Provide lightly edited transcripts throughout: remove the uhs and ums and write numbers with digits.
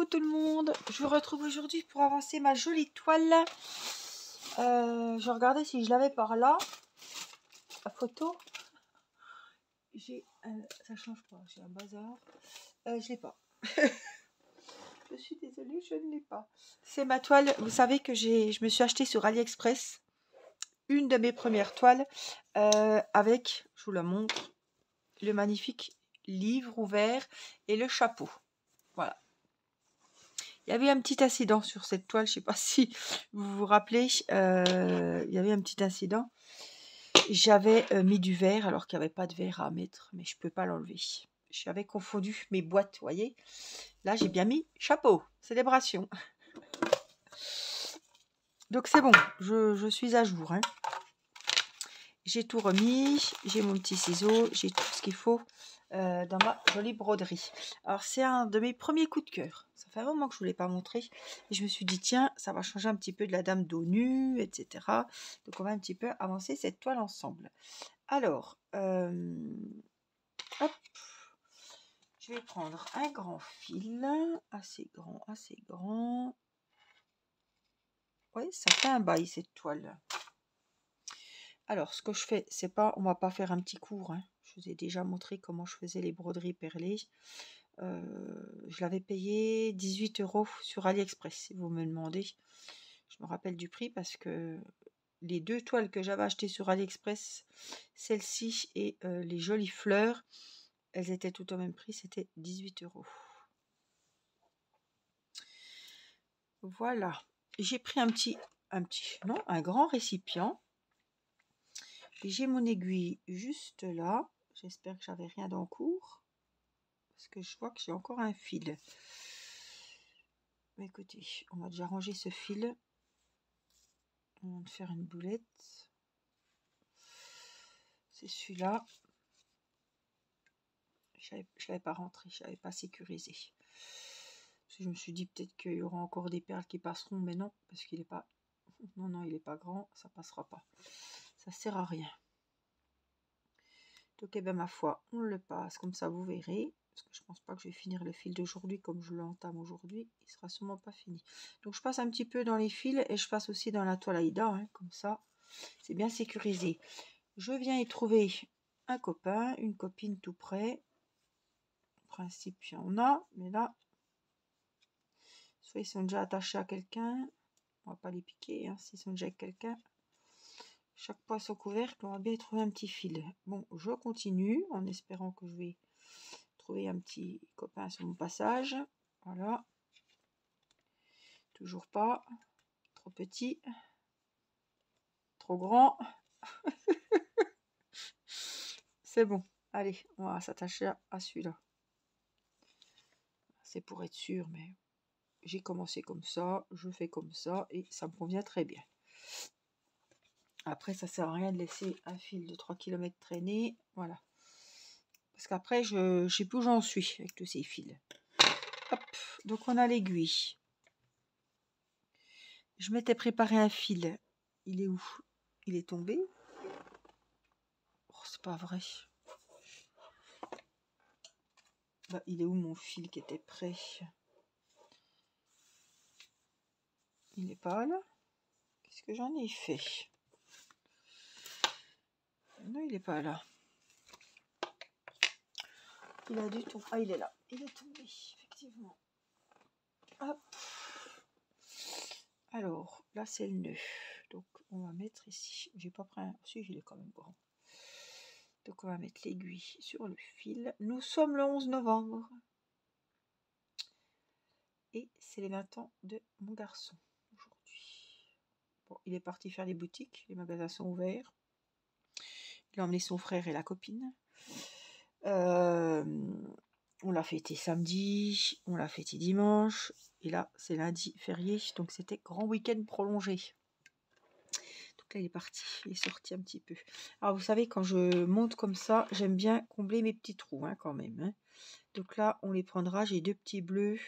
Coucou tout le monde, je vous retrouve aujourd'hui pour avancer ma jolie toile. Je regardais si je l'avais par là, la photo. Ça change pas, j'ai un bazar. Je l'ai pas. Je suis désolée, je ne l'ai pas. C'est ma toile, vous savez que je me suis acheté sur AliExpress une de mes premières toiles avec, je vous la montre, le magnifique livre ouvert et le chapeau. Voilà. Il y avait un petit incident sur cette toile, je ne sais pas si vous vous rappelez, il y avait un petit incident. J'avais mis du verre alors qu'il n'y avait pas de verre à mettre, mais je ne peux pas l'enlever. J'avais confondu mes boîtes, vous voyez. Là, j'ai bien mis chapeau, célébration. Donc c'est bon, je suis à jour. Hein. J'ai tout remis, j'ai mon petit ciseau, j'ai tout ce qu'il faut dans ma jolie broderie. Alors c'est un de mes premiers coups de cœur. Ça fait un moment que je ne vous l'ai pas montré. Et je me suis dit, tiens, ça va changer un petit peu de la dame dos nue, etc. Donc on va un petit peu avancer cette toile ensemble. Alors, hop, je vais prendre un grand fil, assez grand, assez grand. Oui, ça fait un bail cette toile. Alors, ce que je fais, c'est pas, on va pas faire un petit cours. Hein. Je vous ai déjà montré comment je faisais les broderies perlées. Je l'avais payé 18 € sur AliExpress, si vous me demandez. Je me rappelle du prix parce que les deux toiles que j'avais achetées sur AliExpress, celle-ci et les jolies fleurs, elles étaient toutes au même prix, c'était 18 €. Voilà. J'ai pris un grand récipient. J'ai mon aiguille juste là. J'espère que j'avais rien d'encours. Parce que je vois que j'ai encore un fil. Mais écoutez, on va déjà ranger ce fil. On va faire une boulette. C'est celui-là. Je l'avais pas rentré, je l'avais pas sécurisé. Parce que je me suis dit peut-être qu'il y aura encore des perles qui passeront, mais non, parce qu'il n'est pas... Non, il n'est pas grand, ça passera pas. Ça sert à rien. Donc, eh bien, ma foi, on le passe, comme ça vous verrez. Parce que je pense pas que je vais finir le fil d'aujourd'hui comme je l'entame aujourd'hui. Il sera sûrement pas fini. Donc, je passe un petit peu dans les fils et je passe aussi dans la toile Aïda. Hein, comme ça, c'est bien sécurisé. Je viens y trouver un copain, une copine tout près. En principe, il y en a. Mais là, soit ils sont déjà attachés à quelqu'un. On va pas les piquer. Hein, s'ils sont déjà avec quelqu'un. Chaque poisson couvercle, on va bien y trouver un petit fil. Bon, je continue en espérant que je vais trouver un petit copain sur mon passage. Voilà. Toujours pas. Trop petit. Trop grand. C'est bon. Allez, on va s'attacher à celui-là. C'est pour être sûr, mais j'ai commencé comme ça, je fais comme ça et ça me convient très bien. Après, ça sert à rien de laisser un fil de 3 km traîner. Voilà. Parce qu'après, je sais plus où j'en suis avec tous ces fils. Hop, donc on a l'aiguille. Je m'étais préparé un fil. Il est où? Il est tombé? Oh, c'est pas vrai. Bah, il est où mon fil qui était prêt? Il n'est pas là? Qu'est-ce que j'en ai fait? Non, il n'est pas là. Il a dû tomber. Ah, il est là. Il est tombé, effectivement. Hop. Alors, là, c'est le nœud. Donc, on va mettre ici. J'ai pas pris un... Si, il est quand même grand. Donc, on va mettre l'aiguille sur le fil. Nous sommes le 11 novembre. Et c'est les 20 ans de mon garçon aujourd'hui. Bon, il est parti faire les boutiques. Les magasins sont ouverts. Il a emmené son frère et la copine. On l'a fêté samedi, on l'a fêté dimanche, et là c'est lundi férié, donc c'était grand week-end prolongé. Donc là il est parti, il est sorti un petit peu. Alors vous savez, quand je monte comme ça, j'aime bien combler mes petits trous hein, quand même. Hein. Donc là on les prendra, j'ai deux petits bleus,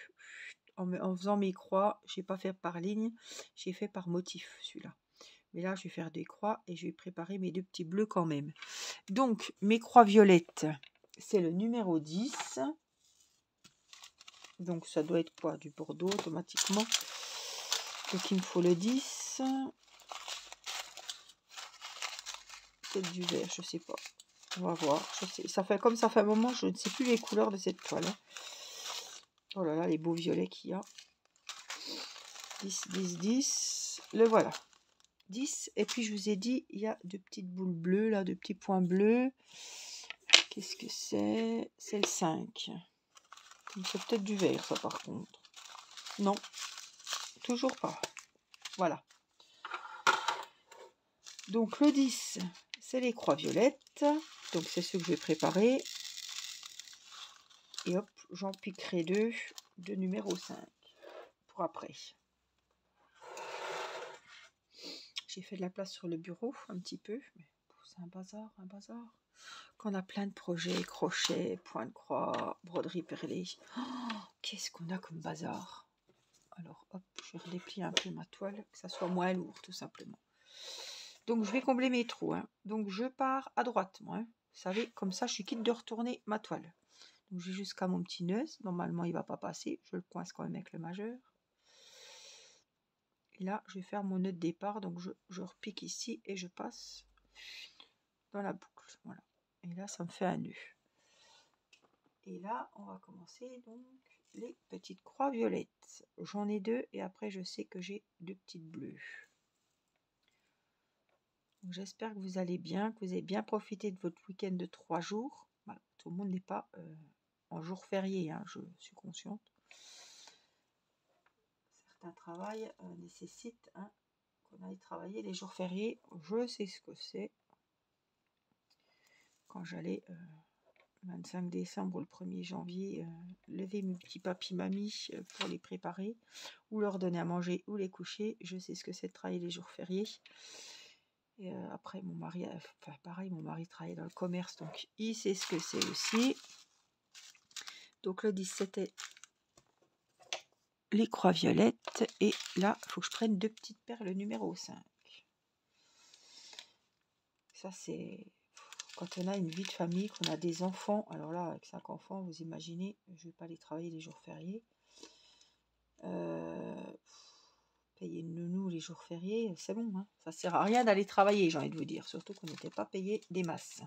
en faisant mes croix, je n'ai pas fait par ligne, j'ai fait par motif celui-là. Mais là je vais faire des croix et je vais préparer mes deux petits bleus quand même. Donc mes croix violettes. C'est le numéro 10. Donc ça doit être quoi? Du bordeaux automatiquement. Donc il me faut le 10. Peut-être du vert, je sais pas. On va voir. Je sais. Ça fait un moment, je ne sais plus les couleurs de cette toile. Oh là là, les beaux violets qu'il y a. 10, 10, 10. Le voilà. 10. Et puis je vous ai dit, il y a deux petites boules bleues, là, deux petits points bleus. Qu'est-ce que c'est? C'est le 5. C'est peut-être du vert, ça, par contre. Non, toujours pas. Voilà. Donc le 10, c'est les croix violettes. Donc c'est ce que je vais préparer. Et hop, j'en piquerai deux de numéro 5 pour après. J'ai fait de la place sur le bureau un petit peu. Mais c'est un bazar, un bazar. Qu'on a plein de projets, crochets, points de croix, broderie perlée. Oh, qu'est-ce qu'on a comme bazar. Alors hop, je redéplie un peu ma toile, que ça soit moins lourd tout simplement. Donc je vais combler mes trous. Hein. Donc je pars à droite, moi. Hein. Vous savez, comme ça je suis quitte de retourner ma toile. Donc j'ai jusqu'à mon petit nœud. Normalement il ne va pas passer. Je le coince quand même avec le majeur. Et là je vais faire mon nœud de départ. Donc je repique ici et je passe dans la boucle. Voilà. Et là ça me fait un nœud. Et là on va commencer donc les petites croix violettes. J'en ai deux et après je sais que j'ai deux petites bleues. J'espère que vous allez bien, que vous avez bien profité de votre week-end de 3 jours. Voilà, tout le monde n'est pas en jour férié, hein, je suis consciente. Certains travails nécessitent hein, qu'on aille travailler les jours fériés. Je sais ce que c'est. Quand j'allais le 25 décembre ou le 1er janvier lever mes petits papis-mamies pour les préparer, ou leur donner à manger ou les coucher, je sais ce que c'est de travailler les jours fériés. Et après, mon mari, enfin pareil, mon mari travaillait dans le commerce, donc il sait ce que c'est aussi. Donc le 10, c'était les croix violettes. Et là, il faut que je prenne deux petites perles numéro 5. Ça, c'est quand on a une vie de famille, qu'on a des enfants. Alors là, avec 5 enfants, vous imaginez, je ne vais pas les travailler les jours fériés. Payer une nounou les jours fériés, c'est bon. Hein, ça sert à rien d'aller travailler, j'ai envie de vous dire. Surtout qu'on n'était pas payé des masses.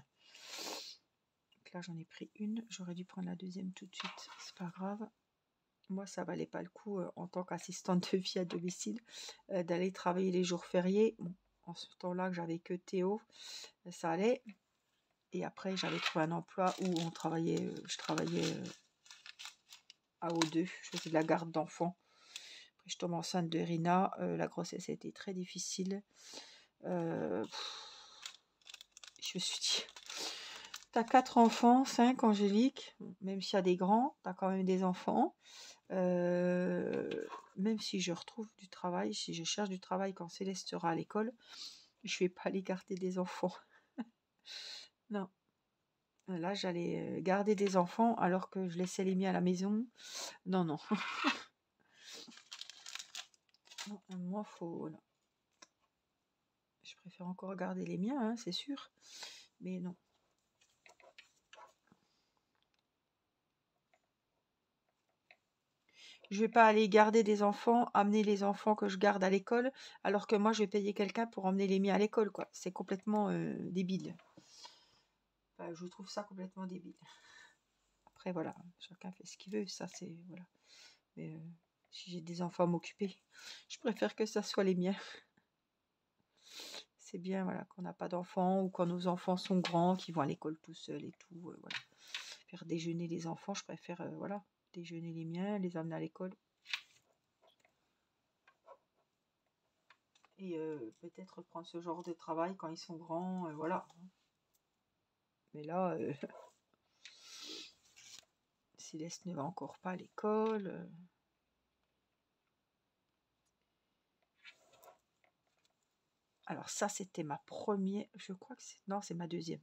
Donc là, j'en ai pris une. J'aurais dû prendre la deuxième tout de suite. C'est pas grave. Moi, ça valait pas le coup, en tant qu'assistante de vie à domicile, d'aller travailler les jours fériés. Bon, en ce temps-là, que j'avais que Théo, ça allait. Et après, j'avais trouvé un emploi où je travaillais à O2. Je faisais de la garde d'enfants. Après, je tombe enceinte de Rina. La grossesse a été très difficile. Je me suis dit, t'as 4 enfants, 5, Angélique. Même s'il y a des grands, t'as quand même des enfants. Même si je retrouve du travail, si je cherche du travail quand Céleste sera à l'école, je vais pas aller garder des enfants. Non. Là, j'allais garder des enfants alors que je laissais les miens à la maison. Non, non. Non, moi, faut... Non. Je préfère encore garder les miens, hein, c'est sûr. Mais non. Je vais pas aller garder des enfants, amener les enfants que je garde à l'école, alors que moi, je vais payer quelqu'un pour emmener les miens à l'école, quoi. C'est complètement débile. Enfin, je trouve ça complètement débile. Après, voilà, chacun fait ce qu'il veut, ça c'est... Voilà. Mais si j'ai des enfants à m'occuper, je préfère que ça soit les miens. C'est bien, voilà, qu'on n'a pas d'enfants ou quand nos enfants sont grands, qui vont à l'école tout seuls et tout, voilà. Faire déjeuner les enfants, je préfère, voilà, déjeuner les miens, les amener à l'école. Et peut-être reprendre ce genre de travail quand ils sont grands, voilà. Mais là, Céleste ne va encore pas à l'école. Alors ça, c'était ma première, je crois que c'est... Non, c'est ma deuxième.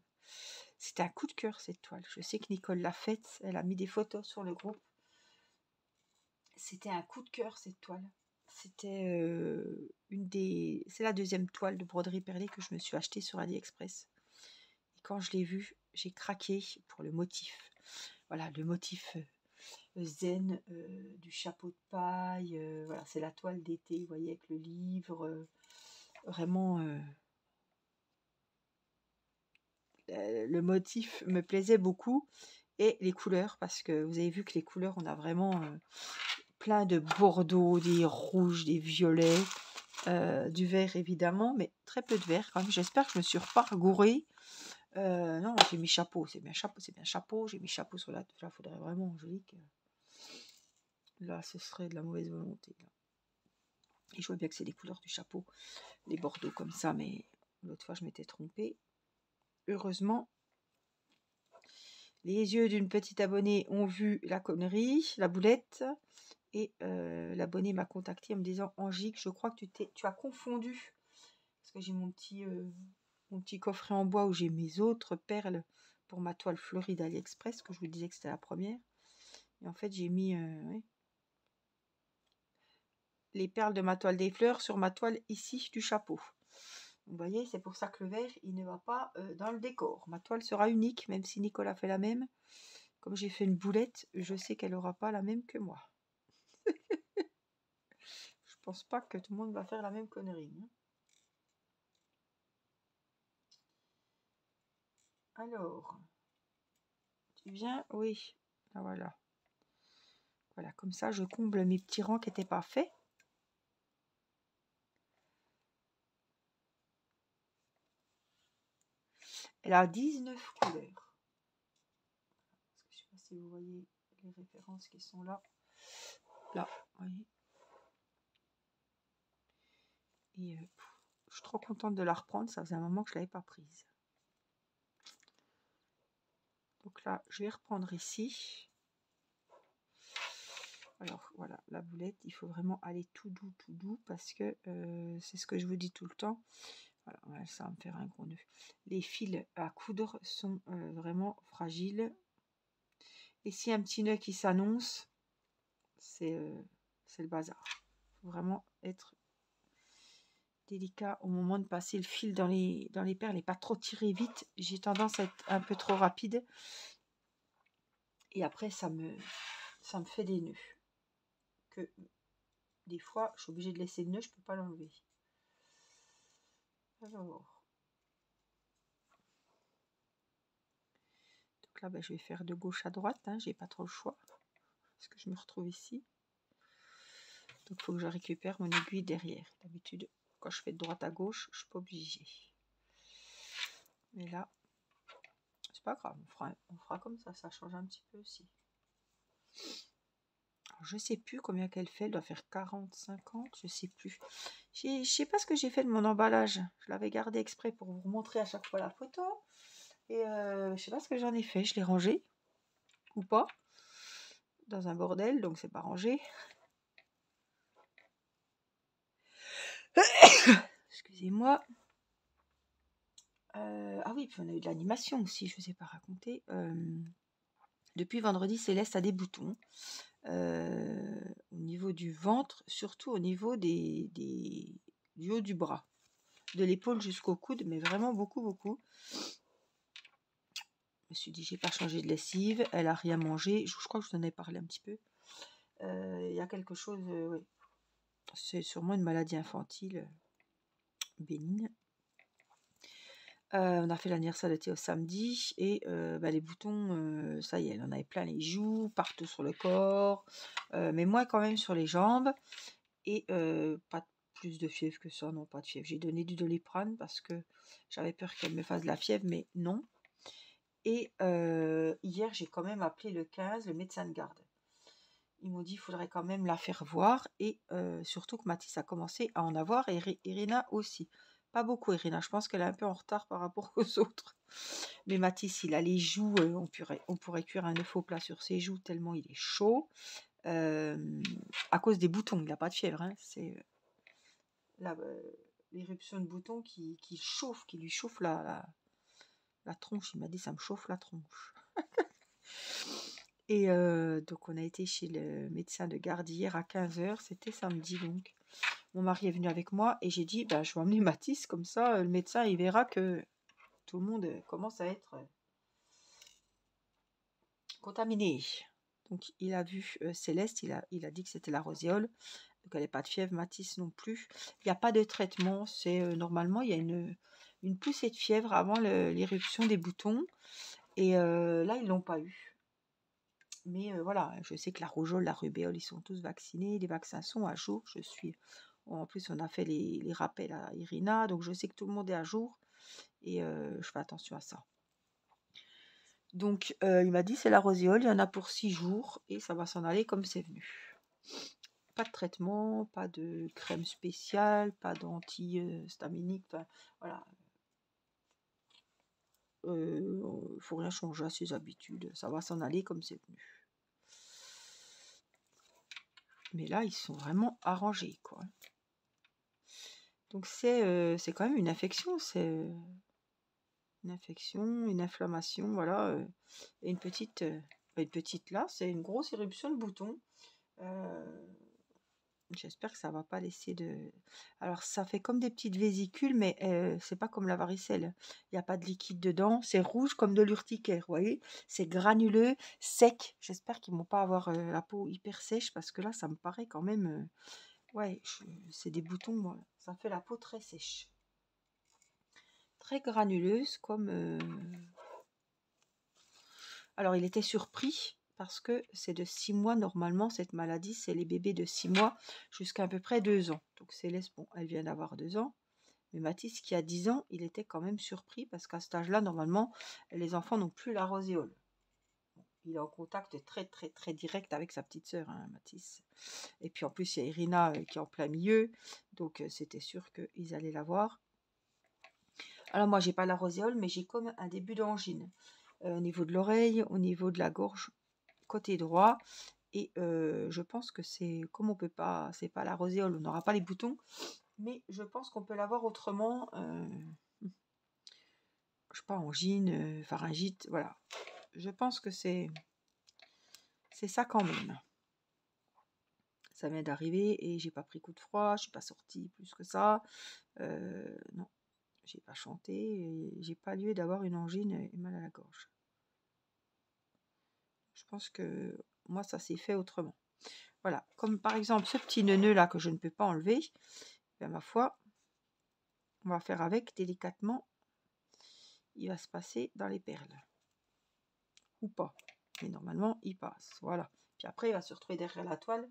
C'était un coup de cœur, cette toile. Je sais que Nicole l'a faite. Elle a mis des photos sur le groupe. C'était un coup de cœur, cette toile. C'était c'est la deuxième toile de broderie perlée que je me suis achetée sur AliExpress. Et quand je l'ai vue, j'ai craqué pour le motif. Voilà, le motif zen, du chapeau de paille. Voilà, c'est la toile d'été, vous voyez, avec le livre. Vraiment, le motif me plaisait beaucoup. Et les couleurs, parce que vous avez vu que les couleurs, on a vraiment plein de bordeaux, des rouges, des violets, du vert évidemment, mais très peu de vert quand même. J'espère que je me suis pas regourée. Non, j'ai mis chapeau, c'est bien chapeau, c'est bien chapeau. J'ai mis chapeau sur la... Là, faudrait vraiment, joli que... Là, ce serait de la mauvaise volonté. Là. Et je vois bien que c'est les couleurs du chapeau, les bordeaux comme ça, mais l'autre fois, je m'étais trompée. Heureusement, les yeux d'une petite abonnée ont vu la connerie, la boulette. Et l'abonné m'a contacté en me disant « Angique, je crois que tu as confondu. » Parce que j'ai mon petit coffret en bois où j'ai mes autres perles pour ma toile fleurie d'AliExpress, que je vous disais que c'était la première. Et en fait, j'ai mis oui, les perles de ma toile des fleurs sur ma toile ici du chapeau. Vous voyez, c'est pour ça que le vert, il ne va pas dans le décor. Ma toile sera unique, même si Nicolas fait la même. Comme j'ai fait une boulette, je sais qu'elle n'aura pas la même que moi. Je pense pas que tout le monde va faire la même connerie. Hein. Alors, tu viens? Oui. Ah, voilà. Voilà, comme ça, je comble mes petits rangs qui n'étaient pas faits. Elle a 19 couleurs. Je ne sais pas si vous voyez les références qui sont là. Là, vous voyez. Et je suis trop contente de la reprendre. Ça faisait un moment que je ne l'avais pas prise. Donc là, je vais reprendre ici. Alors, voilà, la boulette, il faut vraiment aller tout doux, parce que c'est ce que je vous dis tout le temps. Voilà, ça va me faire un gros nœud. Les fils à coudre sont vraiment fragiles. Et si un petit nœud qui s'annonce, c'est le bazar. Il faut vraiment être délicat au moment de passer le fil dans les perles et pas trop tirer vite. J'ai tendance à être un peu trop rapide. Et après, ça me fait des nœuds. Que des fois, je suis obligée de laisser le nœud, je ne peux pas l'enlever. Alors. Donc là, ben, je vais faire de gauche à droite. Hein, j'ai pas trop le choix. Parce que je me retrouve ici. Donc, il faut que je récupère mon aiguille derrière. D'habitude, quand je fais de droite à gauche, je ne suis pas obligée. Mais là, c'est pas grave. On fera comme ça. Ça change un petit peu aussi. Alors, je sais plus combien qu'elle fait. Elle doit faire 40, 50. Je sais plus. Je sais pas ce que j'ai fait de mon emballage. Je l'avais gardé exprès pour vous montrer à chaque fois la photo. Et je sais pas ce que j'en ai fait. Je l'ai rangé ou pas. Dans un bordel. Donc, c'est pas rangé. Excusez-moi. Ah oui, puis on a eu de l'animation aussi, je ne vous ai pas raconté. Depuis vendredi, Céleste a des boutons au niveau du ventre, surtout au niveau du haut du bras, de l'épaule jusqu'au coude, mais vraiment beaucoup. Je me suis dit, j'ai pas changé de lessive, elle a rien mangé. Je crois que je vous en ai parlé un petit peu. Il y a quelque chose, oui. C'est sûrement une maladie infantile bénigne. On a fait l'anniversaire de Théo samedi et les boutons, ça y est, elle en avait plein les joues, partout sur le corps, mais moins quand même sur les jambes. Et pas plus de fièvre que ça, non, pas de fièvre. J'ai donné du Doliprane parce que j'avais peur qu'elle me fasse de la fièvre, mais non. Et hier, j'ai quand même appelé le 15, le médecin de garde. Ils m'ont dit qu'il faudrait quand même la faire voir et surtout que Mathis a commencé à en avoir et Irina aussi. Pas beaucoup Irina, je pense qu'elle est un peu en retard par rapport aux autres. Mais Mathis, il a les joues, on pourrait cuire un œuf au plat sur ses joues tellement il est chaud. À cause des boutons, il n'a pas de fièvre. Hein, c'est l'éruption de boutons qui lui chauffe la tronche. Il m'a dit ça me chauffe la tronche. Et donc on a été chez le médecin de garde hier à 15h, c'était samedi donc. Mon mari est venu avec moi et j'ai dit, je vais emmener Mathis, comme ça le médecin il verra que tout le monde commence à être contaminé. Donc il a vu Céleste, il a dit que c'était la roséole. Donc elle n'a pas de fièvre, Mathis non plus. Il n'y a pas de traitement. C'est normalement il y a une poussée de fièvre avant l'éruption des boutons. Et là, ils l'ont pas eu. Mais voilà, je sais que la rougeole, la rubéole, ils sont tous vaccinés. Les vaccins sont à jour. En plus, on a fait les rappels à Irina. Donc, je sais que tout le monde est à jour. Et je fais attention à ça. Donc, il m'a dit, c'est la roséole. Il y en a pour 6 jours. Et ça va s'en aller comme c'est venu. Pas de traitement, pas de crème spéciale, pas d'antihistaminique. Enfin, voilà. Il faut rien changer à ses habitudes. Ça va s'en aller comme c'est venu. Mais là, ils sont vraiment arrangés, quoi. Donc, c'est quand même une infection. C'est une infection, une inflammation, voilà. Et une petite là, c'est une grosse éruption de boutons. J'espère que ça va pas laisser de... Alors, ça fait comme des petites vésicules, mais c'est pas comme la varicelle. Il n'y a pas de liquide dedans. C'est rouge comme de l'urticaire, vous voyez. C'est granuleux, sec. J'espère qu'ils ne vont pas avoir la peau hyper sèche, parce que là, ça me paraît quand même... ouais, c'est des boutons, moi. Ça fait la peau très sèche. Très granuleuse, comme... Alors, il était surpris parce que c'est de 6 mois normalement, cette maladie, c'est les bébés de 6 mois jusqu'à à peu près 2 ans. Donc Céleste, bon, elle vient d'avoir 2 ans. Mais Mathis, qui a 10 ans, il était quand même surpris parce qu'à cet âge-là, normalement, les enfants n'ont plus la roséole. Il est en contact très, très, très direct avec sa petite sœur, hein, Mathis. Et puis en plus, il y a Irina qui est en plein milieu. Donc c'était sûr qu'ils allaient l'avoir. Alors moi, j'ai pas la roséole, mais j'ai comme un début d'angine. Au niveau de l'oreille, au niveau de la gorge, côté droit. Et je pense que c'est, comme on peut pas, c'est pas la roséole, on n'aura pas les boutons, mais je pense qu'on peut l'avoir autrement. Je sais pas, angine, pharyngite, voilà. Je pense que c'est ça quand même. Ça vient d'arriver et j'ai pas pris coup de froid, je suis pas sortie plus que ça. Non, j'ai pas chanté et j'ai pas lieu d'avoir une angine et mal à la gorge. Je pense que moi, ça s'est fait autrement. Voilà, comme par exemple ce petit neuneu là que je ne peux pas enlever, ben, ma foi, on va faire avec délicatement. Il va se passer dans les perles. Ou pas. Mais normalement, il passe. Voilà. Puis après, il va se retrouver derrière la toile.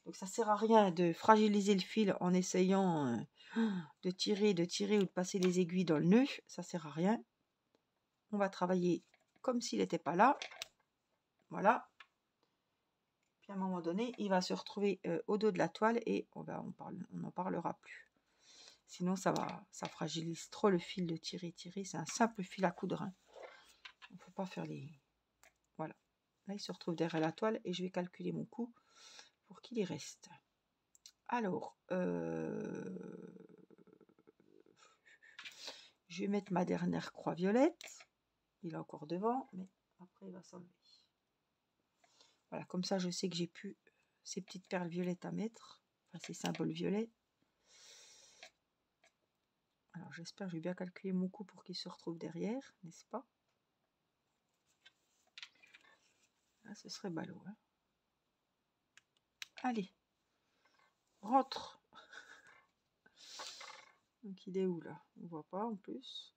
Donc ça sert à rien de fragiliser le fil en essayant de tirer ou de passer les aiguilles dans le nœud. Ça sert à rien. On va travailler comme s'il n'était pas là. Voilà. Puis à un moment donné, il va se retrouver au dos de la toile et on n'en parlera plus. Sinon, ça fragilise trop le fil de tirer. C'est un simple fil à coudre. Il ne faut pas faire les... Voilà. Là, il se retrouve derrière la toile et je vais calculer mon coût pour qu'il y reste. Alors, je vais mettre ma dernière croix violette. Il est encore devant, mais après, il va s'enlever. Voilà, comme ça, je sais que j'ai plus ces petites perles violettes à mettre. Enfin, ces symboles violets. Alors, j'espère que je vais bien calculer mon coût pour qu'il se retrouve derrière, n'est-ce pas? Là, ce serait ballot. Hein. Allez, rentre. Donc, il est où, là? On ne voit pas, en plus.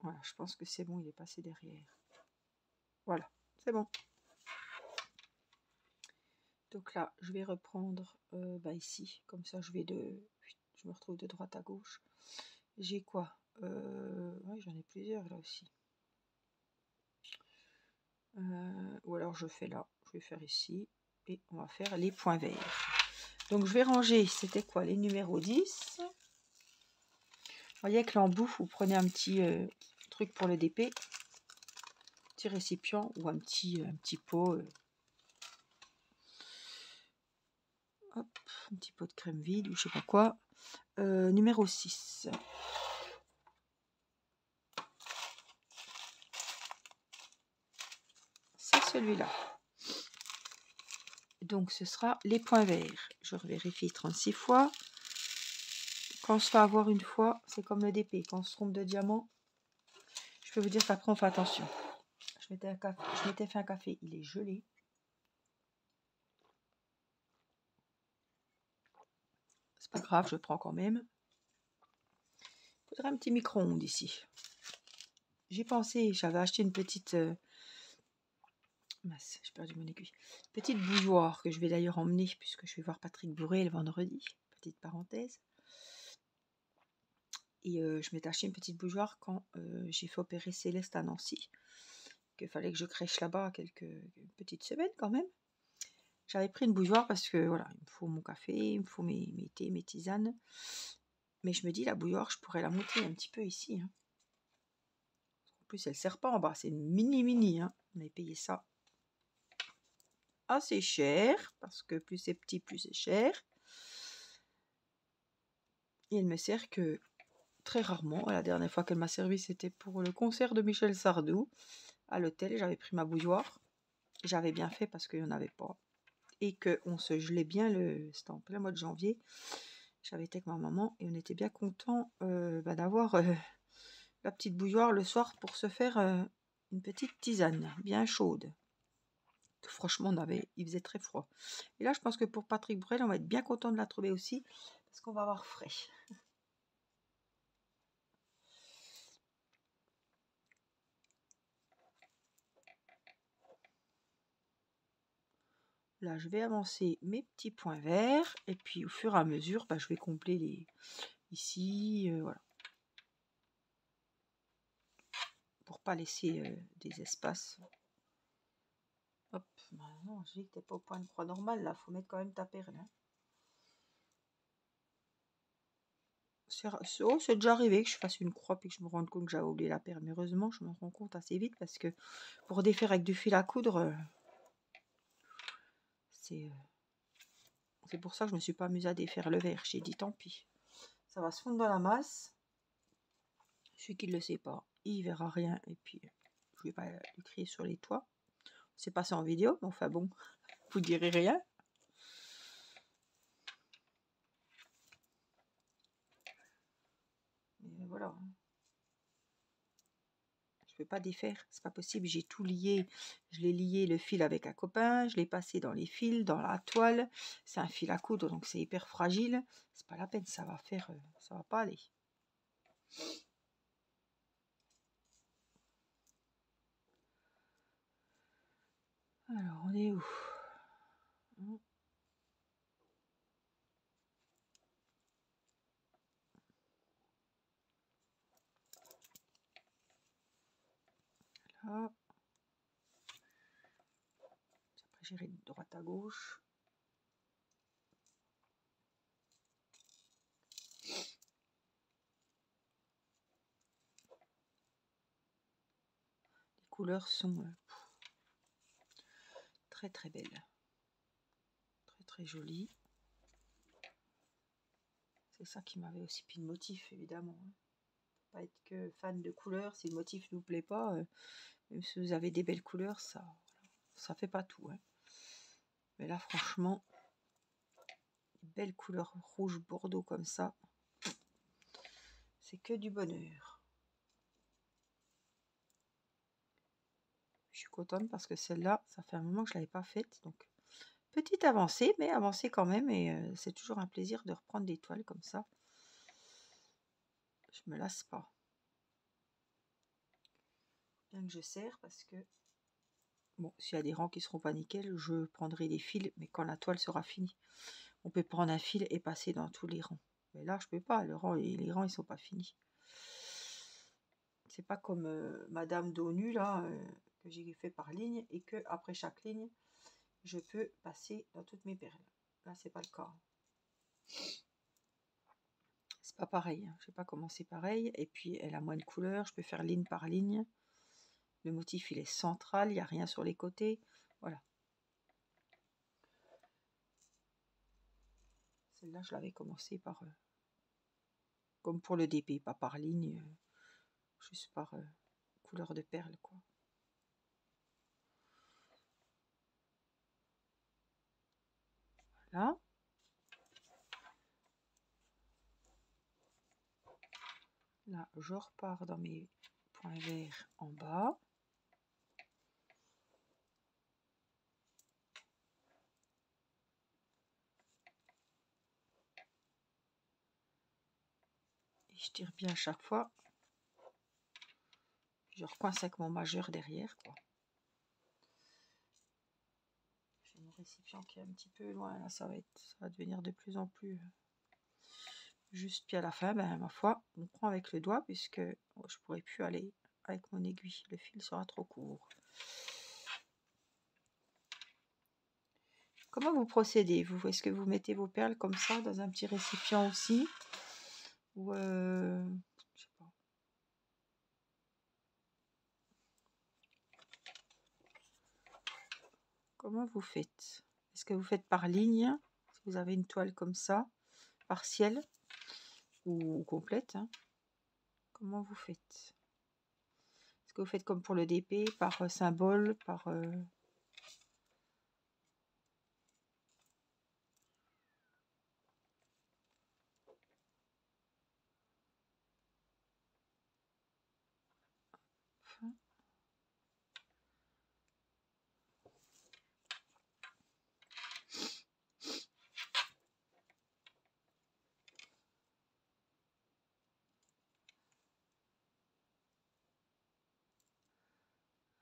Voilà, je pense que c'est bon, il est passé derrière. Voilà, c'est bon. Donc là, je vais reprendre ici. Comme ça, je me retrouve de droite à gauche. J'ai quoi? Ouais, j'en ai plusieurs là aussi. Ou alors je fais là. Je vais faire ici. Et on va faire les points verts. Donc je vais ranger, c'était quoi? Les numéros 10. Vous voyez avec l'embout, vous prenez un petit truc pour le DP. Petit récipient ou un petit pot. Hop, un petit pot de crème vide ou je sais pas quoi. Numéro 6. C'est celui-là. Donc ce sera les points verts. Je vérifie 36 fois. Quand on se fait avoir une fois, c'est comme le DP. Quand on se trompe de diamant, je peux vous dire qu'après on fait attention. Je je m'étais fait un café, il est gelé. C'est pas grave, je prends quand même. Il faudrait un petit micro-ondes ici. J'ai pensé, j'avais acheté une petite... mince, j'ai perdu mon aiguille. Petite bouilloire que je vais d'ailleurs emmener puisque je vais voir Patrick Bourré le vendredi. Petite parenthèse. Et je m'étais acheté une petite bouilloire quand j'ai fait opérer Céleste à Nancy. Qu'il fallait que je crèche là-bas quelques petites semaines quand même. J'avais pris une bouilloire parce que voilà, il me faut mon café, il me faut mes thés, mes tisanes. Mais je me dis, la bouilloire, je pourrais la monter un petit peu ici. Hein. En plus, elle ne sert pas en bas, c'est une mini. Hein. On avait payé ça assez cher, parce que plus c'est petit, plus c'est cher. Et elle me sert que très rarement. La dernière fois qu'elle m'a servi, c'était pour le concert de Michel Sardou. À l'hôtel, j'avais pris ma bouilloire. J'avais bien fait parce qu'il n'y en avait pas. Et qu'on se gelait bien, c'était en plein mois de janvier. J'avais été avec ma maman et on était bien content d'avoir la petite bouilloire le soir pour se faire une petite tisane bien chaude. Franchement, il faisait très froid. Et là, je pense que pour Patrick Bruel, on va être bien content de la trouver aussi parce qu'on va avoir frais. Là, je vais avancer mes petits points verts et puis au fur et à mesure, je vais combler les ici, voilà, pour pas laisser des espaces. Hop, non, je dis que t'es pas au point de croix normal là, faut mettre quand même ta perle. Hein. C'est déjà arrivé que je fasse une croix et que je me rende compte que j'avais oublié la perle. Mais heureusement, je me rends compte assez vite parce que pour défaire avec du fil à coudre, c'est pour ça que je me suis pas amusée à défaire le verre. J'ai dit tant pis. Ça va se fondre dans la masse. Celui qui ne le sait pas, il verra rien. Et puis, je vais pas lui crier sur les toits. C'est passé en vidéo, mais enfin bon, vous direz rien. Mais voilà. Je peux pas défaire, c'est pas possible. J'ai tout lié. Je l'ai lié le fil avec un copain. Je l'ai passé dans les fils, dans la toile. C'est un fil à coudre, donc c'est hyper fragile. C'est pas la peine, ça va faire, ça va pas aller. Alors, on est où? Là. Après, j'irai de droite à gauche. Les couleurs sont très très belles. Très très jolies. C'est ça qui m'avait aussi pris le motif, évidemment. Hein. Pas être que fan de couleurs, si le motif ne vous plaît pas, même si vous avez des belles couleurs, ça fait pas tout. Hein. Mais là, franchement, belle couleur rouge bordeaux comme ça, c'est que du bonheur. Je suis contente parce que celle-là, ça fait un moment que je l'avais pas faite, donc petite avancée, mais avancée quand même, et c'est toujours un plaisir de reprendre des toiles comme ça. Je me lasse pas. Bien que je serre parce que bon, s'il y a des rangs qui seront pas nickel, je prendrai des fils, mais quand la toile sera finie, on peut prendre un fil et passer dans tous les rangs. Mais là, je peux pas. Les rangs, ils sont pas finis. C'est pas comme Madame d'ONU là que j'ai fait par ligne et que après chaque ligne, je peux passer dans toutes mes perles. Là, c'est pas le cas. C'est pas pareil. Hein. Je sais pas comment c'est pareil. Et puis, elle a moins de couleurs. Je peux faire ligne par ligne. Le motif, il est central. Il n'y a rien sur les côtés. Voilà. Celle-là, je l'avais commencé par... comme pour le DP, pas par ligne. Juste par couleur de perle, quoi. Voilà. Là, je repars dans mes points verts en bas. je tire bien à chaque fois. Je recoince avec mon majeur derrière, quoi. J'ai mon récipient qui est un petit peu loin, là, ça va devenir de plus en plus juste. Puis à la fin, ben, ma foi, on prend avec le doigt, puisque je pourrais plus aller avec mon aiguille. Le fil sera trop court. Comment vous procédez, vous? Est-ce que vous mettez vos perles comme ça dans un petit récipient aussi? Ou je sais pas. Comment vous faites? Est-ce que vous faites par ligne? Si vous avez une toile comme ça, partielle ou complète, hein? Comment vous faites? Est-ce que vous faites comme pour le DP, par symbole, par...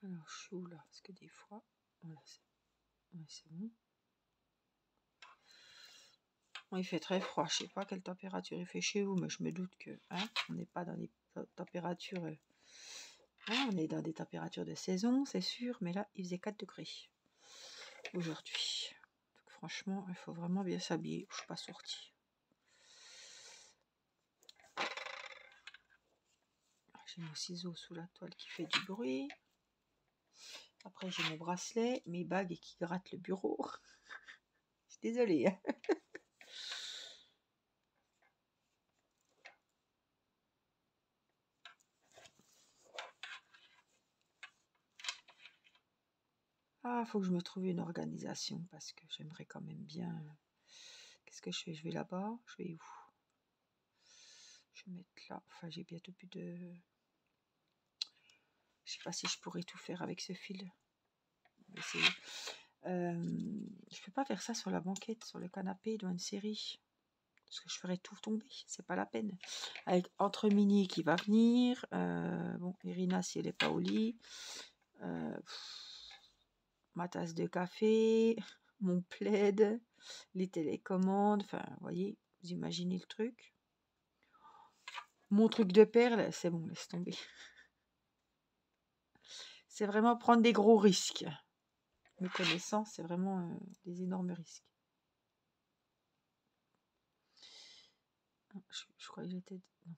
Alors, je suis où là? Parce que des fois... Voilà, c'est bon. Bon, il fait très froid. Je sais pas quelle température il fait chez vous, mais je me doute que on n'est pas dans les températures... on est dans des températures de saison, c'est sûr, mais là, il faisait 4 degrés aujourd'hui. Donc, franchement, il faut vraiment bien s'habiller. Je ne suis pas sortie. J'ai mon ciseau sous la toile qui fait du bruit. Après, j'ai mon bracelet, mes bagues qui grattent le bureau. Je suis désolée. Hein. Ah, faut que je me trouve une organisation parce que j'aimerais quand même bien. Qu'est-ce que je fais? Je vais là-bas. Je vais où? Je vais mettre là. Enfin, j'ai bientôt plus de... Je sais pas si je pourrais tout faire avec ce fil. Je peux pas faire ça sur la banquette, sur le canapé, dans une série. Parce que je ferais tout tomber, c'est pas la peine. Avec entre Mini qui va venir, bon, Irina si elle n'est pas au lit, ma tasse de café, mon plaid, les télécommandes, enfin, vous voyez, vous imaginez le truc. Mon truc de perles, c'est bon, laisse tomber. C'est vraiment prendre des gros risques. Me connaissant, c'est vraiment des énormes risques. Je croyais que j'étais... Non,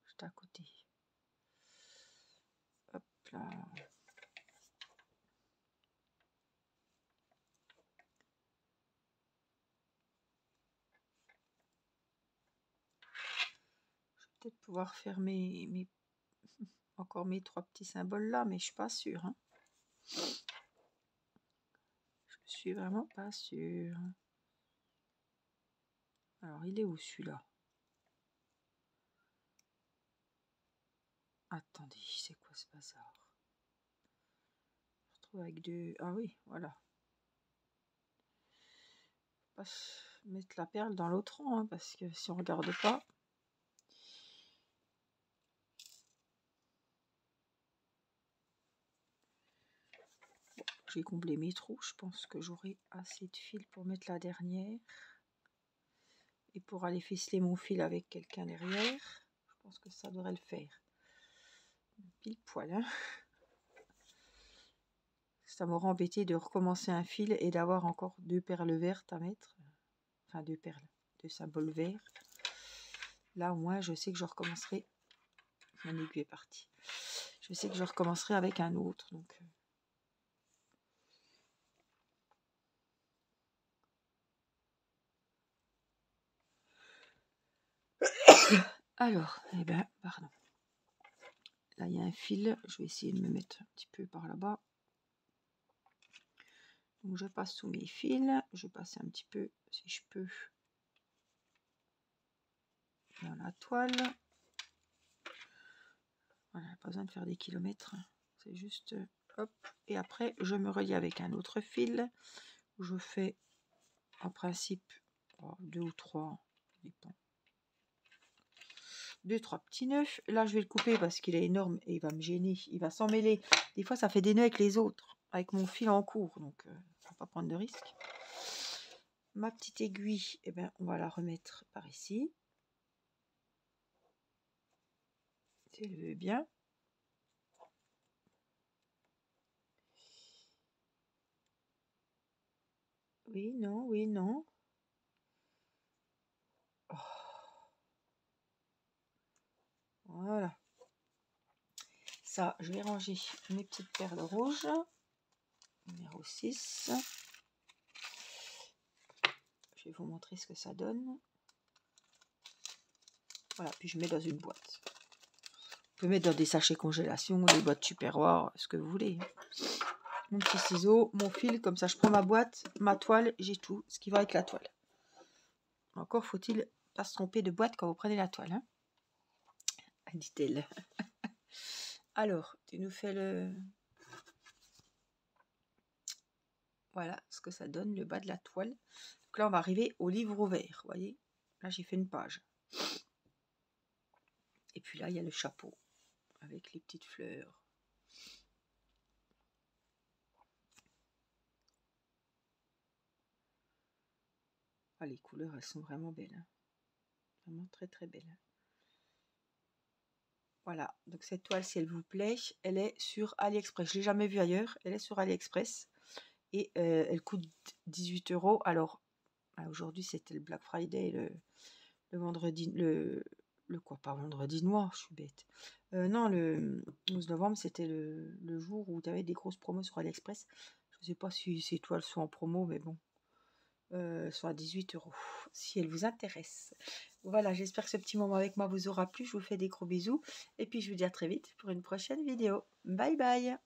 j'étais à côté. Hop là. Je vais peut-être pouvoir faire encore mes 3 petits symboles là, mais je suis pas sûre. Hein. Je suis vraiment pas sûre. Alors, il est où celui-là? Attendez, c'est quoi ce bazar? Je retrouve avec deux... Ah oui, voilà. Pas mettre la perle dans l'autre rang, hein, parce que si on regarde pas... Bon, j'ai comblé mes trous. Je pense que j'aurai assez de fil pour mettre la dernière. Et pour aller ficeler mon fil avec quelqu'un derrière. Je pense que ça devrait le faire. Pile poil, hein. Ça m'aurait embêté de recommencer un fil et d'avoir encore 2 perles vertes à mettre. Enfin, 2 perles, 2 symboles verts. Là, au moins, je sais que je recommencerai. Mon aiguille est partie. Je sais que je recommencerai avec un autre. Donc, alors, eh ben, pardon. Là, il y a un fil. Je vais essayer de me mettre un petit peu par là-bas. Donc, je passe sous mes fils. Je passe un petit peu, si je peux, dans la toile. Voilà, pas besoin de faire des kilomètres. C'est juste, hop. Et après, je me relie avec un autre fil. Je fais, en principe, 2 ou 3, ça dépend. 2-3 petits nœuds. Là, je vais le couper parce qu'il est énorme et il va me gêner. Il va s'emmêler. Des fois, ça fait des nœuds avec les autres, avec mon fil en cours. Donc, il ne faut pas prendre de risque. Ma petite aiguille, eh ben, on va la remettre par ici. Si elle veut bien. Oui, non, oui, non. Oh. Voilà. Ça, je vais ranger mes petites perles rouges. Numéro 6. Je vais vous montrer ce que ça donne. Voilà, puis je mets dans une boîte. Vous pouvez mettre dans des sachets congélation, des boîtes Tupperware, ce que vous voulez. Mon petit ciseau, mon fil, comme ça je prends ma boîte, ma toile, j'ai tout, ce qui va avec la toile. Encore faut-il pas se tromper de boîte quand vous prenez la toile, hein, dit-elle. Alors, tu nous fais le... Voilà ce que ça donne, le bas de la toile. Donc là, on va arriver au livre ouvert, vous voyez. Là, j'ai fait une page. Et puis là, il y a le chapeau avec les petites fleurs. Ah, les couleurs, elles sont vraiment belles. Hein. Vraiment très, très belles. Voilà, donc cette toile, si elle vous plaît, elle est sur AliExpress. Je ne l'ai jamais vue ailleurs, elle est sur AliExpress. Et elle coûte 18 €. Alors, aujourd'hui, c'était le Black Friday, le vendredi, le quoi, pas vendredi noir, je suis bête. Non, le 11 novembre, c'était le jour où tu avais des grosses promos sur AliExpress. Je ne sais pas si ces toiles sont en promo, mais bon. Sont à 18 € si elle vous intéresse. Voilà, j'espère que ce petit moment avec moi vous aura plu. Je vous fais des gros bisous et puis je vous dis à très vite pour une prochaine vidéo. Bye bye.